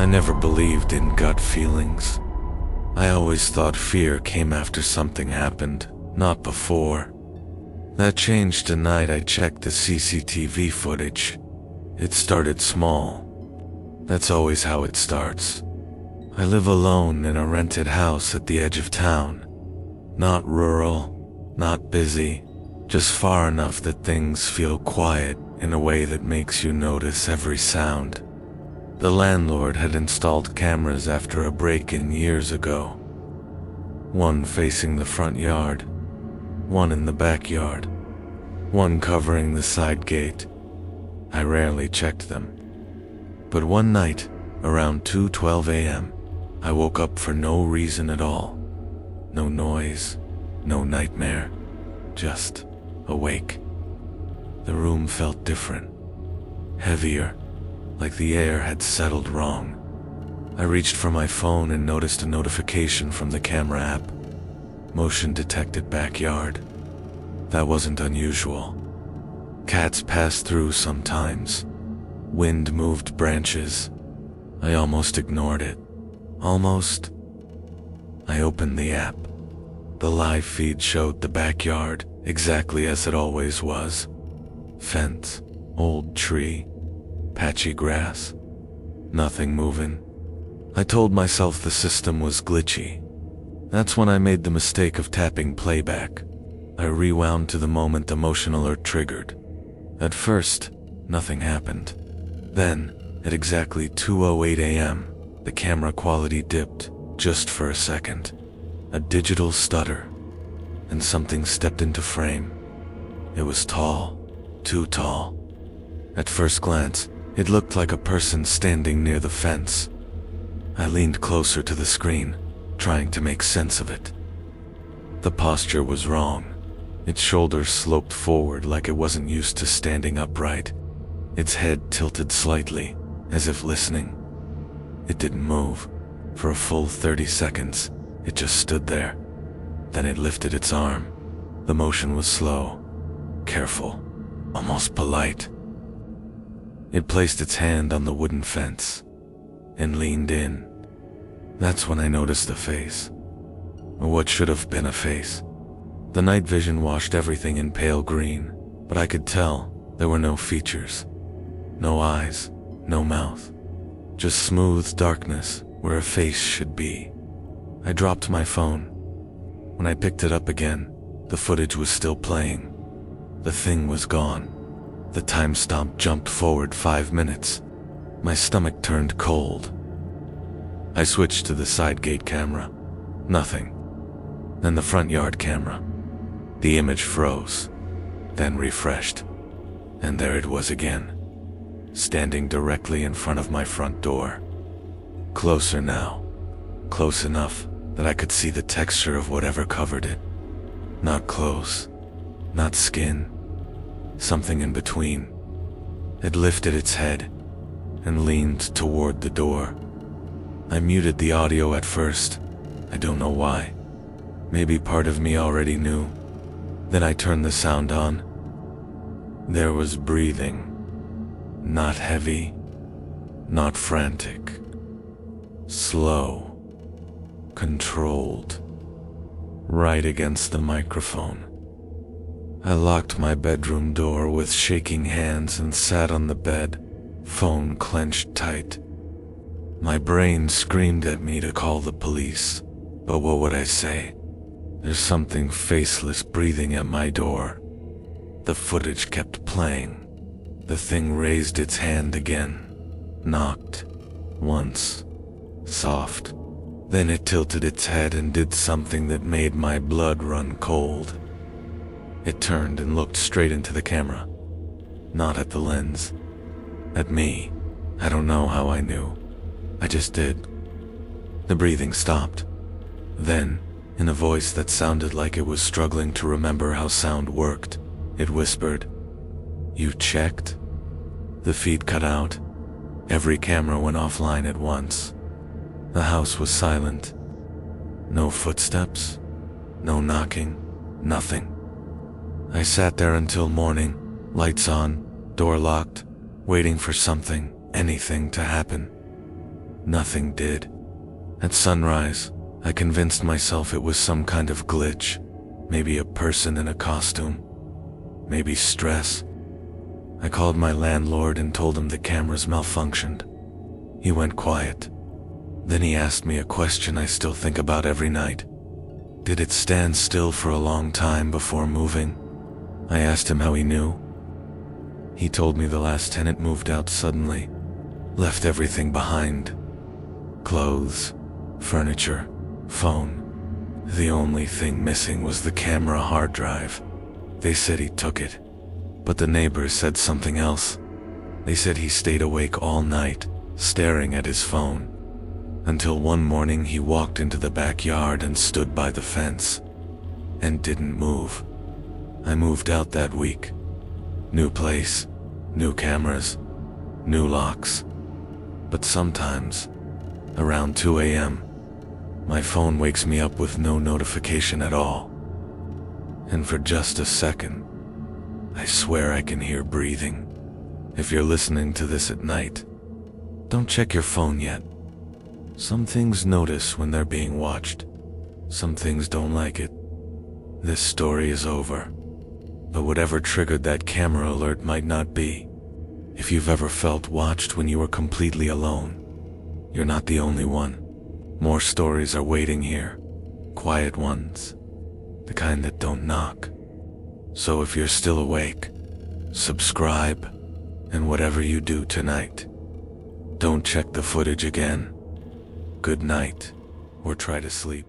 I never believed in gut feelings. I always thought fear came after something happened, not before. That changed the night I checked the CCTV footage. It started small. That's always how it starts. I live alone in a rented house at the edge of town. Not rural, not busy, just far enough that things feel quiet in a way that makes you notice every sound. The landlord had installed cameras after a break-in years ago. One facing the front yard, one in the backyard, one covering the side gate. I rarely checked them. But one night, around 2:12 a.m., I woke up for no reason at all. No noise, no nightmare, just awake. The room felt different, heavier, like the air had settled wrong. I reached for my phone and noticed a notification from the camera app. Motion detected backyard. That wasn't unusual. Cats passed through sometimes. Wind moved branches. I almost ignored it. Almost. I opened the app. The live feed showed the backyard exactly as it always was. Fence, old tree, patchy grass, nothing moving. I told myself the system was glitchy. That's when I made the mistake of tapping playback. I rewound to the moment the motion alert triggered. At first, nothing happened. Then, at exactly 2:08 a.m., the camera quality dipped just for a second. A digital stutter, and something stepped into frame. It was tall, too tall. At first glance, it looked like a person standing near the fence. I leaned closer to the screen, trying to make sense of it. The posture was wrong. Its shoulders sloped forward like it wasn't used to standing upright. Its head tilted slightly, as if listening. It didn't move. For a full 30 seconds, it just stood there. Then it lifted its arm. The motion was slow, careful, almost polite. It placed its hand on the wooden fence and leaned in. That's when I noticed a face, or what should have been a face. The night vision washed everything in pale green, but I could tell there were no features. No eyes, no mouth. Just smooth darkness where a face should be. I dropped my phone. When I picked it up again, the footage was still playing. The thing was gone. The timestamp jumped forward 5 minutes. My stomach turned cold. I switched to the side gate camera. Nothing. Then the front yard camera. The image froze, then refreshed. And there it was again, standing directly in front of my front door. Closer now. Close enough that I could see the texture of whatever covered it. Not clothes, not skin. Something in between. It lifted its head and leaned toward the door. I muted the audio at first. I don't know why. Maybe part of me already knew. Then I turned the sound on. There was breathing. Not heavy, not frantic. Slow, controlled, right against the microphone. I locked my bedroom door with shaking hands and sat on the bed, phone clenched tight. My brain screamed at me to call the police, but what would I say? There's something faceless breathing at my door. The footage kept playing. The thing raised its hand again, knocked, once, soft. Then it tilted its head and did something that made my blood run cold. It turned and looked straight into the camera. Not at the lens. At me. I don't know how I knew. I just did. The breathing stopped. Then, in a voice that sounded like it was struggling to remember how sound worked, it whispered, "You checked?" The feed cut out. Every camera went offline at once. The house was silent. No footsteps, no knocking, nothing. I sat there until morning, lights on, door locked, waiting for something, anything to happen. Nothing did. At sunrise, I convinced myself it was some kind of glitch, maybe a person in a costume, maybe stress. I called my landlord and told him the cameras malfunctioned. He went quiet. Then he asked me a question I still think about every night. Did it stand still for a long time before moving? I asked him how he knew. He told me the last tenant moved out suddenly, left everything behind. Clothes, furniture, phone. The only thing missing was the camera hard drive. They said he took it, but the neighbors said something else. They said he stayed awake all night, staring at his phone, until one morning he walked into the backyard and stood by the fence, and didn't move. I moved out that week. New place, new cameras, new locks. But sometimes, around 2 a.m., my phone wakes me up with no notification at all. And for just a second, I swear I can hear breathing. If you're listening to this at night, don't check your phone yet. Some things notice when they're being watched. Some things don't like it. This story is over. But whatever triggered that camera alert might not be. If you've ever felt watched when you were completely alone, you're not the only one. More stories are waiting here. Quiet ones. The kind that don't knock. So if you're still awake, subscribe, and whatever you do tonight, don't check the footage again. Good night, or try to sleep.